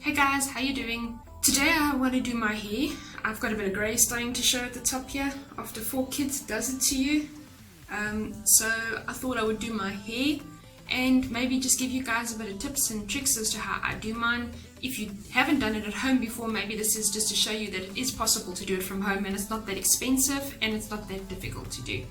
Hey guys, how you doing? Today I want to do my hair. I've got a bit of grey starting to show at the top here. After 4 kids it does it to you. So I thought I would do my hair and maybe just give you guys a bit of tips and tricks as to how I do mine. If you haven't done it at home before, maybe this is just to show you that it is possible to do it from home and it's not that expensive and it's not that difficult to do.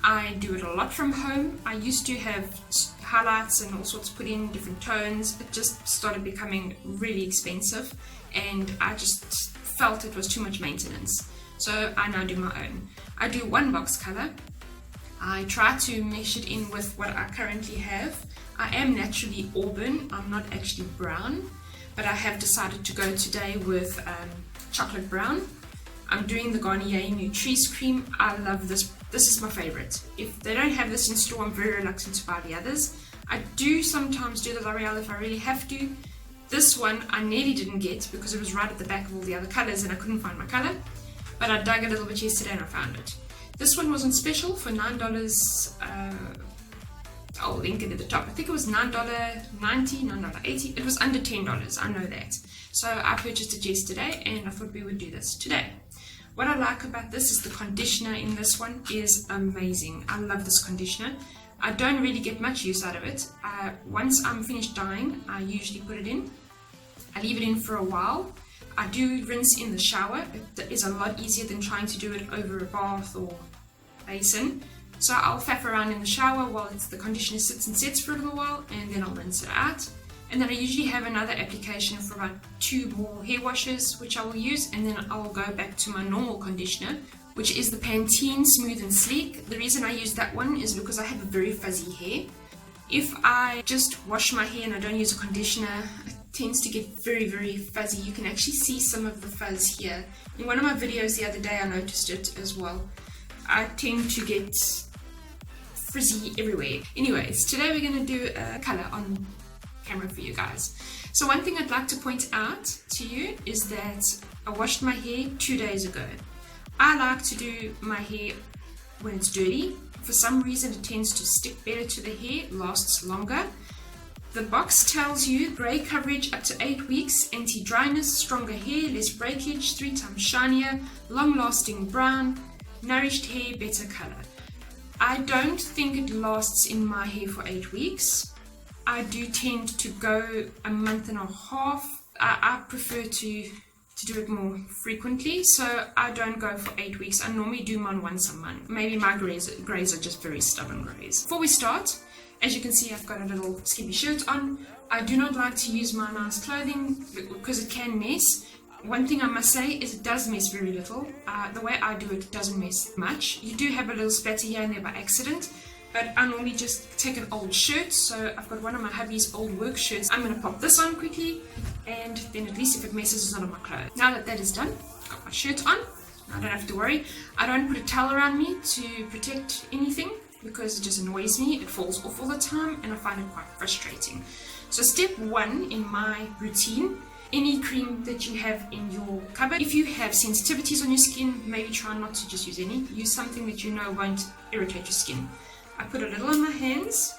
I do it a lot from home. I used to have highlights and all sorts put in, different tones. It just started becoming really expensive and I just felt it was too much maintenance. So I now do my own. I do one box color. I try to mesh it in with what I currently have. I am naturally auburn, I'm not actually brown, but I have decided to go today with chocolate brown. I'm doing the Garnier Nutrisse cream. I love this. This is my favorite. If they don't have this in store, I'm very reluctant to buy the others. I do sometimes do the L'Oreal if I really have to. This one I nearly didn't get because it was right at the back of all the other colors and I couldn't find my color. But I dug a little bit yesterday and I found it. This one was on special for $9. I'll link it at the top. I think it was $9.90, $9.80. It was under $10, I know that. So I purchased it yesterday and I thought we would do this today. What I like about this is the conditioner in this one is amazing. I love this conditioner. I don't really get much use out of it. Once I'm finished dyeing, I usually put it in. I leave it in for a while. I do rinse in the shower. It is a lot easier than trying to do it over a bath or basin. So I'll faff around in the shower while the conditioner sits and sets for a little while and then I'll rinse it out. And then I usually have another application for about 2 more hair washes which I will use, and then I'll go back to my normal conditioner, which is the Pantene Smooth and Sleek. The reason I use that one is because I have a very fuzzy hair. If I just wash my hair and I don't use a conditioner, it tends to get very, very fuzzy. You can actually see some of the fuzz here. In one of my videos the other day I noticed it as well. I tend to get frizzy everywhere. Anyways, today we're going to do a color on camera for you guys. So one thing I'd like to point out to you is that I washed my hair 2 days ago. I like to do my hair when it's dirty. For some reason it tends to stick better to the hair, lasts longer. The box tells you grey coverage up to 8 weeks, anti-dryness, stronger hair, less breakage, 3 times shinier, long-lasting brown, nourished hair, better color. I don't think it lasts in my hair for 8 weeks. I do tend to go a month and a half. I prefer to do it more frequently, so I don't go for 8 weeks. I normally do mine once a month. Maybe my greys are just very stubborn greys. Before we start, as you can see, I've got a little skimpy shirt on. I do not like to use my nice clothing because it can mess. One thing I must say is it does mess very little. The way I do it doesn't mess much. You do have a little splatter here and there by accident, but I normally just take an old shirt. So I've got one of my hubby's old work shirts. I'm going to pop this on quickly, and then at least if it messes, it's not on my clothes. Now that that is done, I've got my shirt on. I don't have to worry. I don't put a towel around me to protect anything because it just annoys me. It falls off all the time and I find it quite frustrating. So step 1 in my routine, any cream that you have in your cupboard. If you have sensitivities on your skin, maybe try not to just use any. Use something that you know won't irritate your skin. I put a little on my hands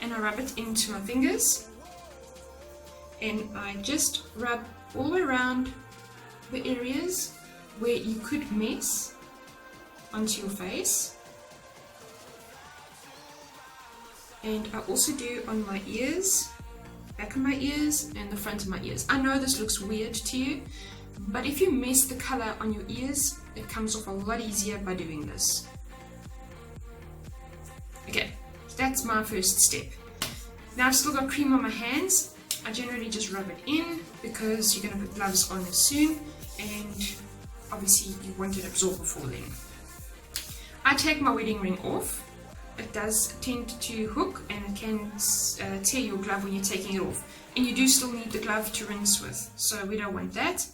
and I rub it into my fingers, and I just rub all the way around the areas where you could mess onto your face. And I also do on my ears, back of my ears and the front of my ears. I know this looks weird to you, but if you mess the color on your ears, it comes off a lot easier by doing this. Okay, that's my first step. Now I've still got cream on my hands. I generally just rub it in because you're going to put gloves on soon, and obviously you want it to absorb before then. I take my wedding ring off. It does tend to hook and it can tear your glove when you're taking it off, and you do still need the glove to rinse with, so we don't want that.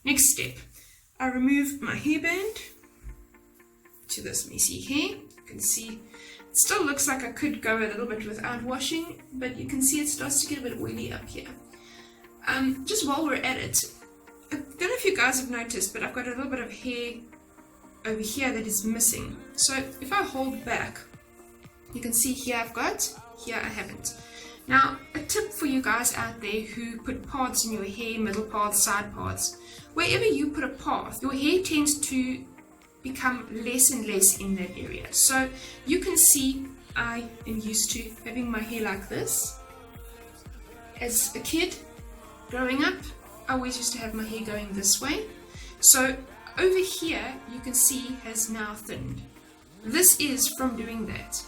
Next step, I remove my hairband to this messy hair. You can see it still looks like I could go a little bit without washing, but you can see it starts to get a bit oily up here. Just while we're at it, I don't know if you guys have noticed, but I've got a little bit of hair over here that is missing. So if I hold back, you can see here I've got, here I haven't. Now, a tip for you guys out there who put paths in your hair, middle paths, side paths, wherever you put a path, your hair tends to become less and less in that area. So you can see I am used to having my hair like this. As a kid, growing up, I always used to have my hair going this way. So over here, you can see has now thinned. This is from doing that.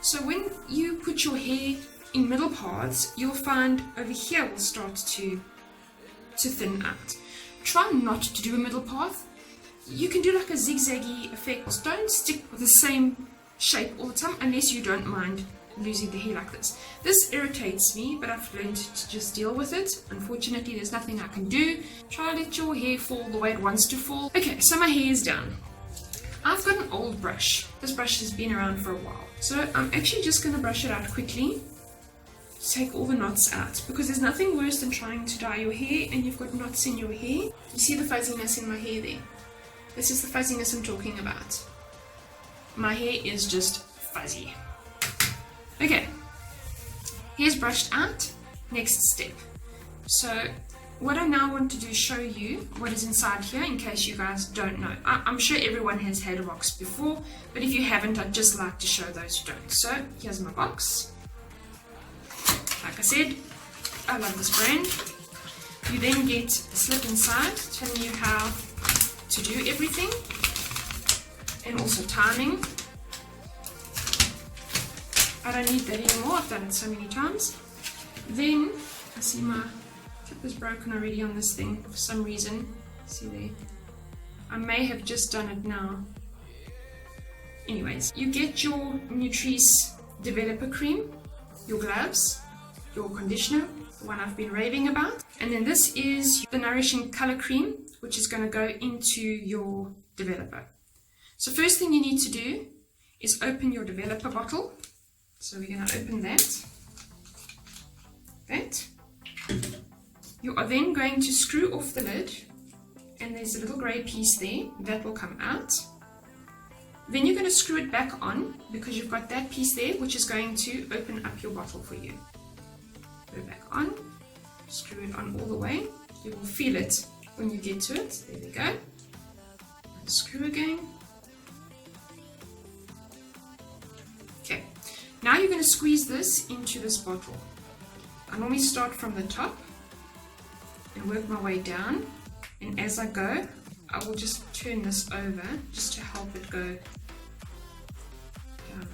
So when you put your hair in middle paths, you'll find over here will start to thin out. Try not to do a middle path. You can do like a zigzaggy effect. Don't stick with the same shape all the time unless you don't mind losing the hair like this. This irritates me, but I've learned to just deal with it. Unfortunately, there's nothing I can do. Try to let your hair fall the way it wants to fall. Okay, so my hair is down. I've got an old brush. This brush has been around for a while. So I'm actually just going to brush it out quickly. Take all the knots out, because there's nothing worse than trying to dye your hair and you've got knots in your hair. You see the fuzziness in my hair there? This is the fuzziness I'm talking about. My hair is just fuzzy. Okay, hair's brushed out. Next step. So what I now want to do is show you what is inside here in case you guys don't know. I'm sure everyone has had a box before, but if you haven't, I'd just like to show those who don't. So here's my box. Like I said, I love this brand. You then get a slip inside telling you how to do everything, and also timing. I don't need that anymore, I've done it so many times. Then, I see my tip is broken already on this thing for some reason. See there? I may have just done it now. Anyways, you get your Nutrisse developer cream, your gloves, your conditioner, the one I've been raving about, and then this is the nourishing color cream, which is going to go into your developer. So first thing you need to do is open your developer bottle. So we're going to open that. You are then going to screw off the lid, and there's a little grey piece there that will come out. Then you're going to screw it back on, because you've got that piece there which is going to open up your bottle for you. Put it back on, screw it on all the way. You will feel it when you get to it. There we go. Screw again. Okay, now you're going to squeeze this into this bottle. I normally start from the top and work my way down, and as I go I will just turn this over just to help it go down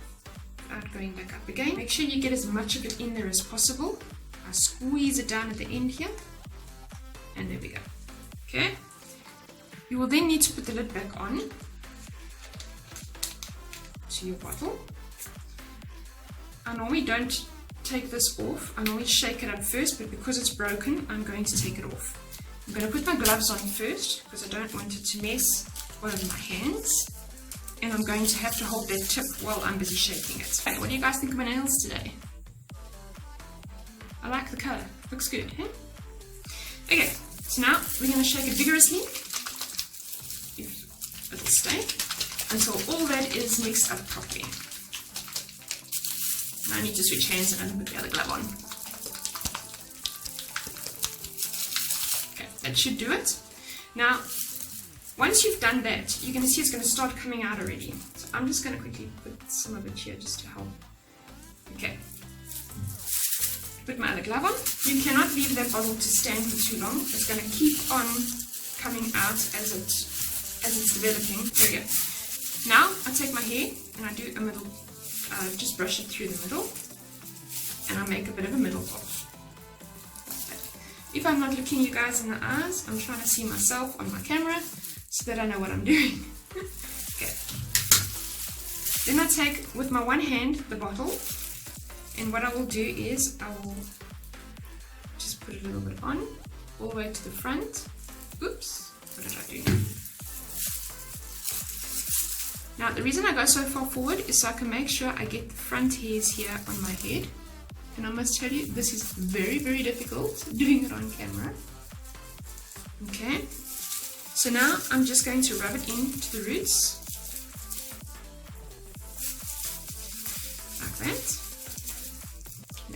without going back up again. Make sure you get as much of it in there as possible. I squeeze it down at the end here, and there we go. Okay, you will then need to put the lid back on to your bottle. I normally don't take this off, I normally shake it up first, but because it's broken I'm going to take it off. I'm going to put my gloves on first because I don't want it to mess one of my hands, and I'm going to have to hold that tip while I'm busy shaking it. Okay, what do you guys think of my nails today? I like the colour, looks good, eh? Okay, so now we're going to shake it vigorously, if it'll stay, until all that is mixed up properly. Now I need to switch hands and put the other glove on. Okay, that should do it. Now, once you've done that, you're going to see it's going to start coming out already. So I'm just going to quickly put some of it here just to help. Okay. Put my other glove on. You cannot leave that bottle to stand for too long. It's going to keep on coming out as it's developing. There we go. Now I take my hair and I do a middle, just brush it through the middle, and I make a bit of a middle bob. If I'm not looking you guys in the eyes, I'm trying to see myself on my camera so that I know what I'm doing. Okay. Then I take with my one hand the bottle, and what I will do is I will just put a little bit on, all the way to the front. Oops, what did I do now? Now the reason I go so far forward is so I can make sure I get the front hairs here on my head. And I must tell you, this is very, very difficult doing it on camera. Okay, so now I'm just going to rub it into the roots. Like that.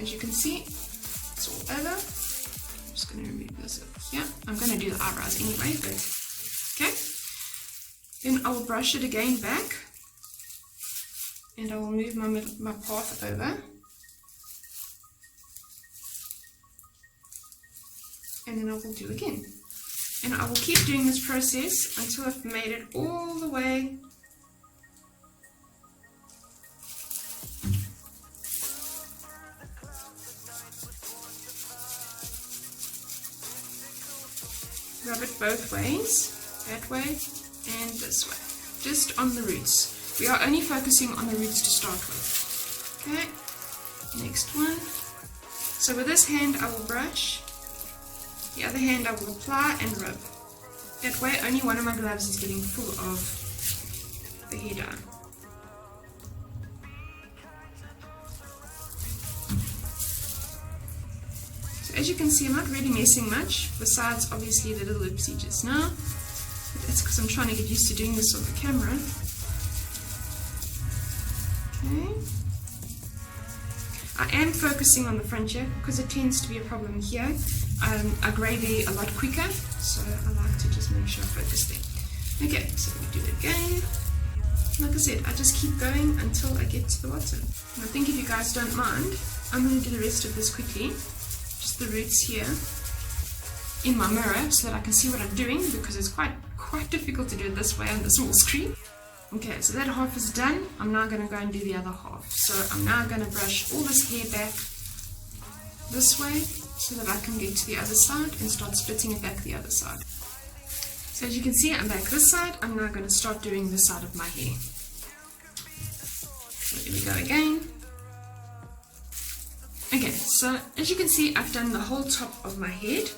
as you can see, it's all over. I'm just going to remove this over here. I'm going to do the eyebrows anyway, but okay. Then I will brush it again back, and I will move my path over, and then I will do again. And I will keep doing this process until I've made it all the way rub it both ways, that way and this way, just on the roots. We are only focusing on the roots to start with. Okay, next one. So with this hand I will brush, the other hand I will apply and rub. That way only one of my gloves is getting full of the hair dye. So as you can see, I'm not really messing much, besides obviously the little oopsie just now. But that's because I'm trying to get used to doing this on the camera. Okay. I am focusing on the front here because it tends to be a problem here. I grey there a lot quicker, so I like to just make sure I focus there. Okay, so we do it again. Like I said, I just keep going until I get to the bottom. And I think if you guys don't mind, I'm going to do the rest of this quickly. Just the roots here in my mirror so that I can see what I'm doing, because it's quite difficult to do it this way on the small screen. Okay, so that half is done. I'm now going to go and do the other half. So I'm now going to brush all this hair back this way so that I can get to the other side and start splitting it back the other side. So as you can see, I'm back this side. I'm now going to start doing this side of my hair. So here we go again. Okay, so as you can see, I've done the whole top of my head,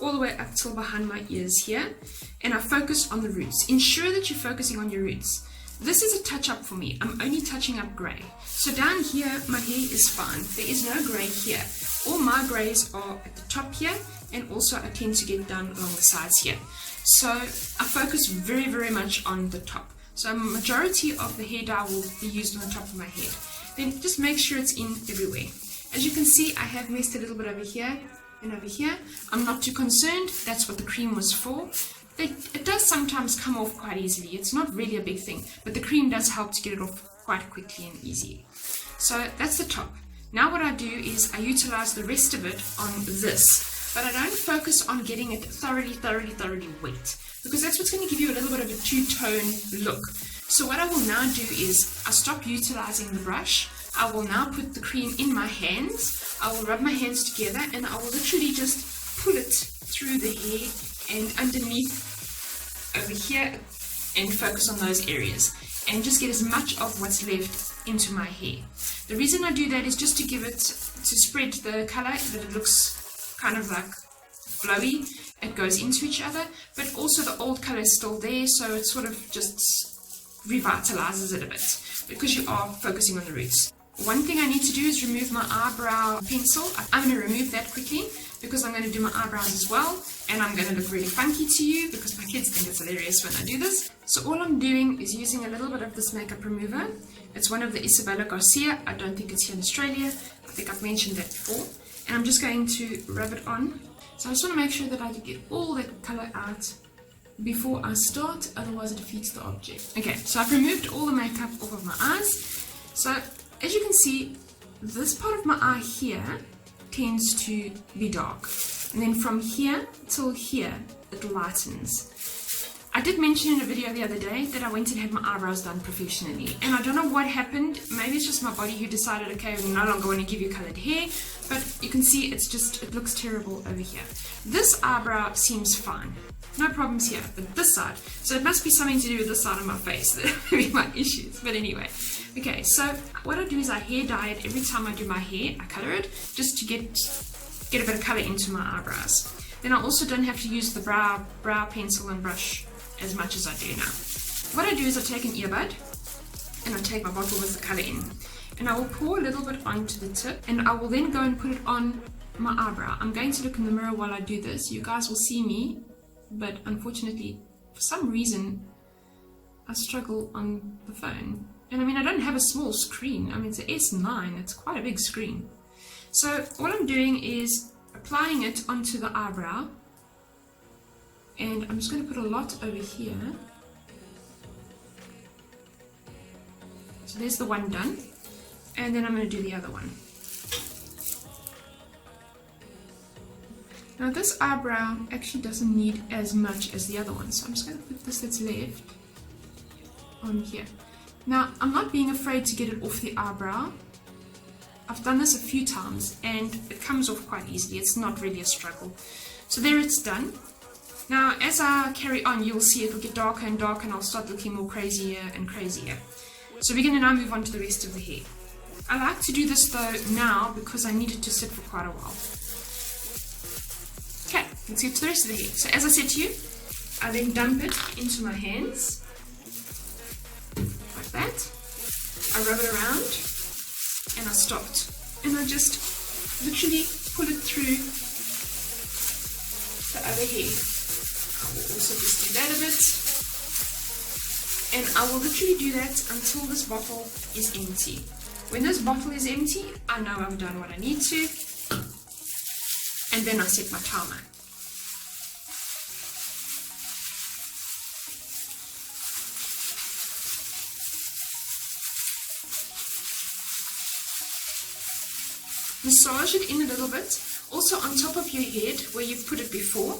all the way up till behind my ears here, and I focused on the roots. Ensure that you're focusing on your roots. This is a touch-up for me. I'm only touching up grey. So down here, my hair is fine. There is no grey here. All my greys are at the top here, and also I tend to get down along the sides here. So I focus very, very much on the top. So a majority of the hair dye will be used on the top of my head. Then just make sure it's in everywhere. As you can see, I have messed a little bit over here and over here. I'm not too concerned. That's what the cream was for. It does sometimes come off quite easily. It's not really a big thing, but the cream does help to get it off quite quickly and easy. So that's the top. Now what I do is I utilize the rest of it on this, but I don't focus on getting it thoroughly wet, because that's what's going to give you a little bit of a two-tone look. So what I will now do is I stop utilizing the brush. I will now put the cream in my hands. I will rub my hands together and I will literally just pull it through the hair and underneath over here and focus on those areas and just get as much of what's left into my hair. The reason I do that is just to give it, to spread the color, that it looks kind of like flowy, it goes into each other, but also the old color is still there, so it sort of just revitalizes it a bit because you are focusing on the roots. One thing I need to do is remove my eyebrow pencil. I'm going to remove that quickly because I'm going to do my eyebrows as well, and I'm going to look really funky to you because my kids think it's hilarious when I do this. So all I'm doing is using a little bit of this makeup remover. It's one of the Isabella Garcia. I don't think it's here in Australia. I think I've mentioned that before. And I'm just going to rub it on. So I just want to make sure that I get all that color out before I start, otherwise it defeats the object. Okay, so I've removed all the makeup off of my eyes. So as you can see, this part of my eye here tends to be dark, and then from here till here it lightens. I did mention in a video the other day that I went and had my eyebrows done professionally, and I don't know what happened. Maybe it's just my body who decided, okay, we no longer want to give you colored hair, but you can see it's just, it looks terrible over here. This eyebrow seems fine, no problems here, but this side, so it must be something to do with this side of my face that are maybe my issues. But anyway, okay, so what I do is I hair dye it every time I do my hair. I color it just to get a bit of color into my eyebrows. Then I also don't have to use the brow pencil and brush as much as I do now. What I do is I take an earbud and I take my bottle with the color in, and I will pour a little bit onto the tip, and I will then go and put it on my eyebrow. I'm going to look in the mirror while I do this. You guys will see me, but unfortunately for some reason I struggle on the phone. And I mean, I don't have a small screen. I mean, it's an S9, it's quite a big screen. So what I'm doing is applying it onto the eyebrow, and I'm just going to put a lot over here. So there's the one done, and then I'm going to do the other one. Now this eyebrow actually doesn't need as much as the other one, so I'm just going to put this that's left on here. Now I'm not being afraid to get it off the eyebrow. I've done this a few times and it comes off quite easily. It's not really a struggle. So there, it's done. Now as I carry on, you'll see it will get darker and darker, and I'll start looking more crazier and crazier. So we're going to now move on to the rest of the hair. I like to do this though now because I need it to sit for quite a while. Okay, let's get to the rest of the hair. So as I said to you, I then dump it into my hands, like that. I rub it around, and I stopped. And I just literally pull it through the other hair. I will also just do that a bit. And I will literally do that until this bottle is empty. When this bottle is empty, I know I've done what I need to. And then I set my timer. Massage it in a little bit. Also on top of your head where you've put it before.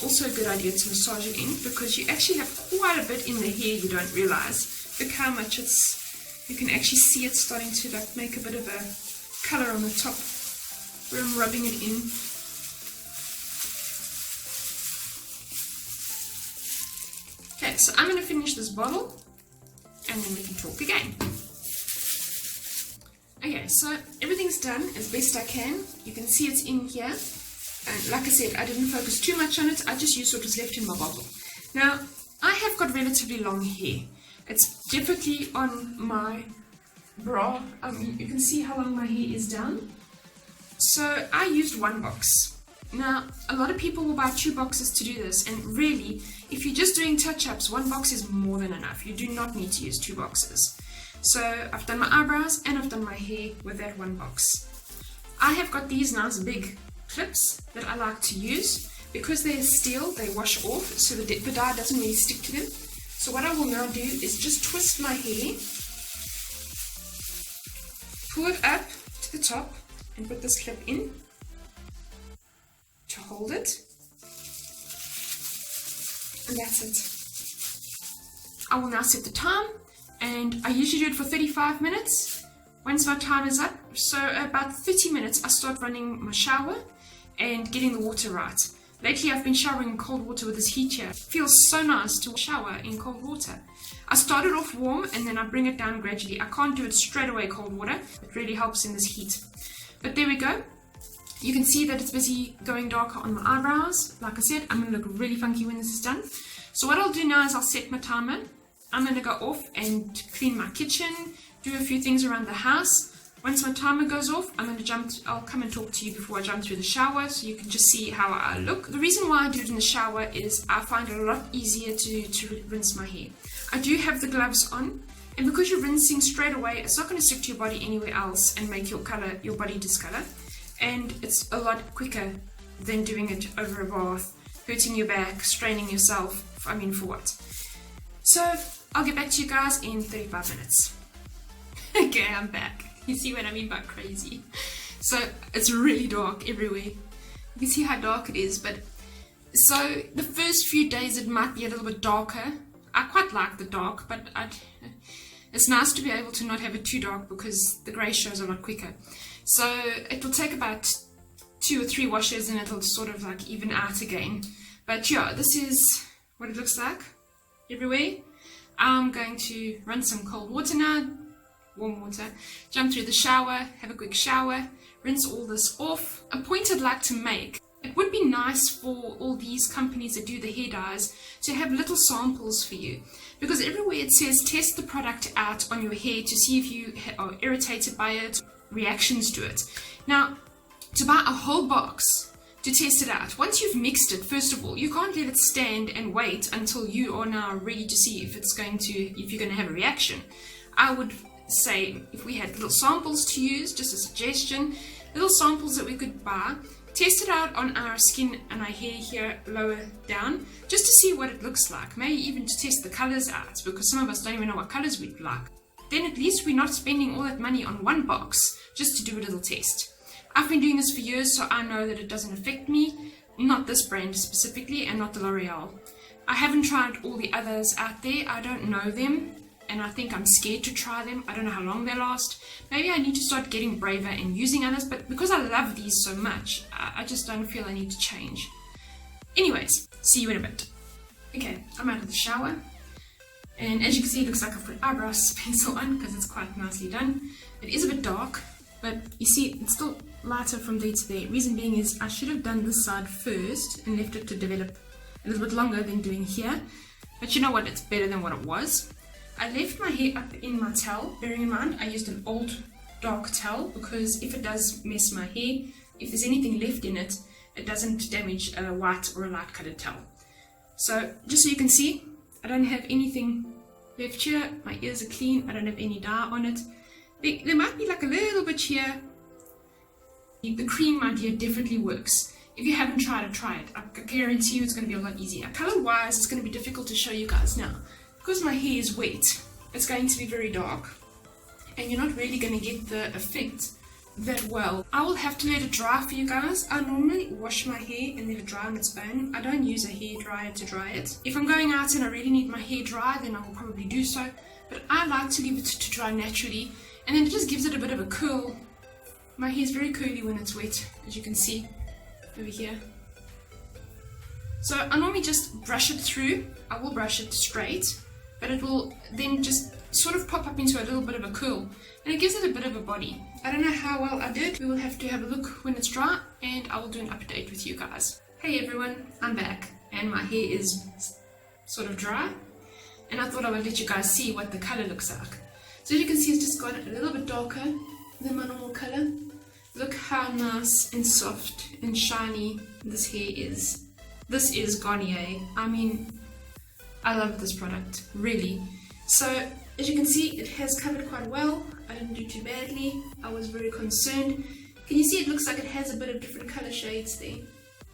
Also a good idea to massage it in, because you actually have quite a bit in the hair you don't realize. Look how much you can actually see it starting to like make a bit of a color on the top where I'm rubbing it in. Okay, so I'm going to finish this bottle and then we can talk again. Okay, so everything's done as best I can. You can see it's in here. And like I said, I didn't focus too much on it. I just used what was left in my bottle. Now, I have got relatively long hair. It's definitely on my bra. You can see how long my hair is down. So I used one box. Now, a lot of people will buy 2 boxes to do this, and really, if you're just doing touch-ups, 1 box is more than enough. You do not need to use 2 boxes. So I've done my eyebrows and I've done my hair with that 1 box. I have got these nice big clips that I like to use. Because they're steel, they wash off, so the dye doesn't really stick to them. So what I will now do is just twist my hair, pull it up to the top, and put this clip in to hold it. And that's it. I will now set the time, and I usually do it for 35 minutes. Once my time is up, so about 30 minutes, I start running my shower and getting the water right. Lately I've been showering in cold water with this heat here. It feels so nice to shower in cold water. I started off warm and then I bring it down gradually. I can't do it straight away cold water. It really helps in this heat. But there we go. You can see that it's busy going darker on my eyebrows. Like I said, I'm going to look really funky when this is done. So what I'll do now is I'll set my timer. I'm going to go off and clean my kitchen, do a few things around the house. Once my timer goes off, I'll come and talk to you before I jump through the shower so you can just see how I look. The reason why I do it in the shower is I find it a lot easier to rinse my hair. I do have the gloves on, and because you're rinsing straight away, it's not going to stick to your body anywhere else and make your body discolor. And it's a lot quicker than doing it over a bath, hurting your back, straining yourself. For what? So I'll get back to you guys in 35 minutes. Okay, I'm back. You see what I mean by crazy? So it's really dark everywhere. You can see how dark it is, but so the first few days it might be a little bit darker. I quite like the dark, but it's nice to be able to not have it too dark because the grey shows a lot quicker. So it will take about 2 or 3 washes and it'll sort of like even out again. But yeah, this is what it looks like everywhere. I'm going to run some cold water now, warm water, jump through the shower, have a quick shower, rinse all this off. A point I'd like to make, it would be nice for all these companies that do the hair dyes to have little samples for you, because everywhere it says test the product out on your hair to see if you are irritated by it, reactions to it. Now, to buy a whole box to test it out, once you've mixed it, first of all, you can't let it stand and wait until you are now ready to see if you're going to have a reaction. I would say if we had little samples to use, just a suggestion, little samples that we could buy, test it out on our skin and our hair here lower down, just to see what it looks like, maybe even to test the colors out, because some of us don't even know what colors we'd like. Then at least we're not spending all that money on one box just to do a little test. I've been doing this for years, so I know that it doesn't affect me, not this brand specifically, and not the L'Oreal. I haven't tried all the others out there, I don't know them, and I think I'm scared to try them. I don't know how long they last. Maybe I need to start getting braver and using others, but because I love these so much, I just don't feel I need to change. Anyways, see you in a bit. Okay, I'm out of the shower, and as you can see, it looks like I've put eyebrow pencil on because it's quite nicely done. It is a bit dark, but you see, it's still lighter from there to there. Reason being is I should have done this side first and left it to develop a little bit longer than doing here. But you know what, it's better than what it was. I left my hair up in my towel, bearing in mind I used an old dark towel, because if it does mess my hair, if there's anything left in it, it doesn't damage a white or a light colored towel. So just so you can see, I don't have anything left here. My ears are clean, I don't have any dye on it. There might be like a little bit here. The cream idea definitely works. If you haven't tried it, try it. I guarantee you it's going to be a lot easier. Color wise, it's going to be difficult to show you guys now. Because my hair is wet, it's going to be very dark, and you're not really going to get the effect that well. I will have to let it dry for you guys. I normally wash my hair and let it dry on its own. I don't use a hair dryer to dry it. If I'm going out and I really need my hair dry, then I will probably do so, but I like to leave it to dry naturally, and then it just gives it a bit of a curl. My hair is very curly when it's wet, as you can see over here. So I normally just brush it through. I will brush it straight, but it will then just sort of pop up into a little bit of a curl, and it gives it a bit of a body. I don't know how well I did. We will have to have a look when it's dry, and I will do an update with you guys. Hey everyone, I'm back, and my hair is sort of dry, and I thought I would let you guys see what the color looks like. So as you can see, it's just got a little bit darker than my normal color. Look how nice and soft and shiny this hair is. This is Garnier. I mean, I love this product, really. So, as you can see, it has covered quite well. I didn't do too badly. I was very concerned. Can you see it looks like it has a bit of different color shades there?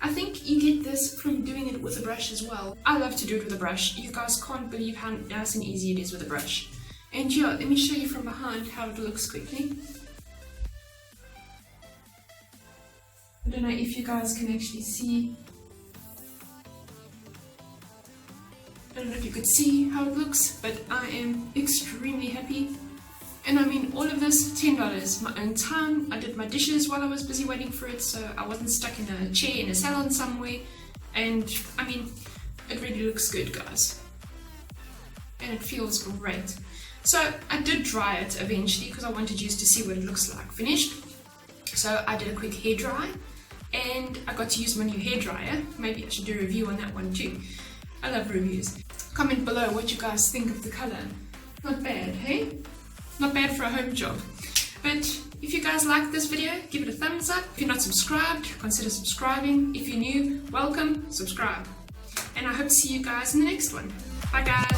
I think you get this from doing it with a brush as well. I love to do it with a brush. You guys can't believe how nice and easy it is with a brush. And yeah, let me show you from behind how it looks quickly. I don't know if you guys can actually see. I don't know if you could see how it looks, but I am extremely happy. And I mean, all of this, $10, my own time. I did my dishes while I was busy waiting for it, so I wasn't stuck in a chair in a salon somewhere. And I mean, it really looks good, guys. And it feels great. So I did dry it eventually because I wanted you to see what it looks like finished. So I did a quick hair dry, and I got to use my new hair dryer. Maybe I should do a review on that one too. I love reviews. Comment below what you guys think of the color. Not bad, hey? Not bad for a home job. But if you guys like this video, give it a thumbs up. If you're not subscribed, consider subscribing. If you're new, welcome, subscribe. And I hope to see you guys in the next one. Bye guys.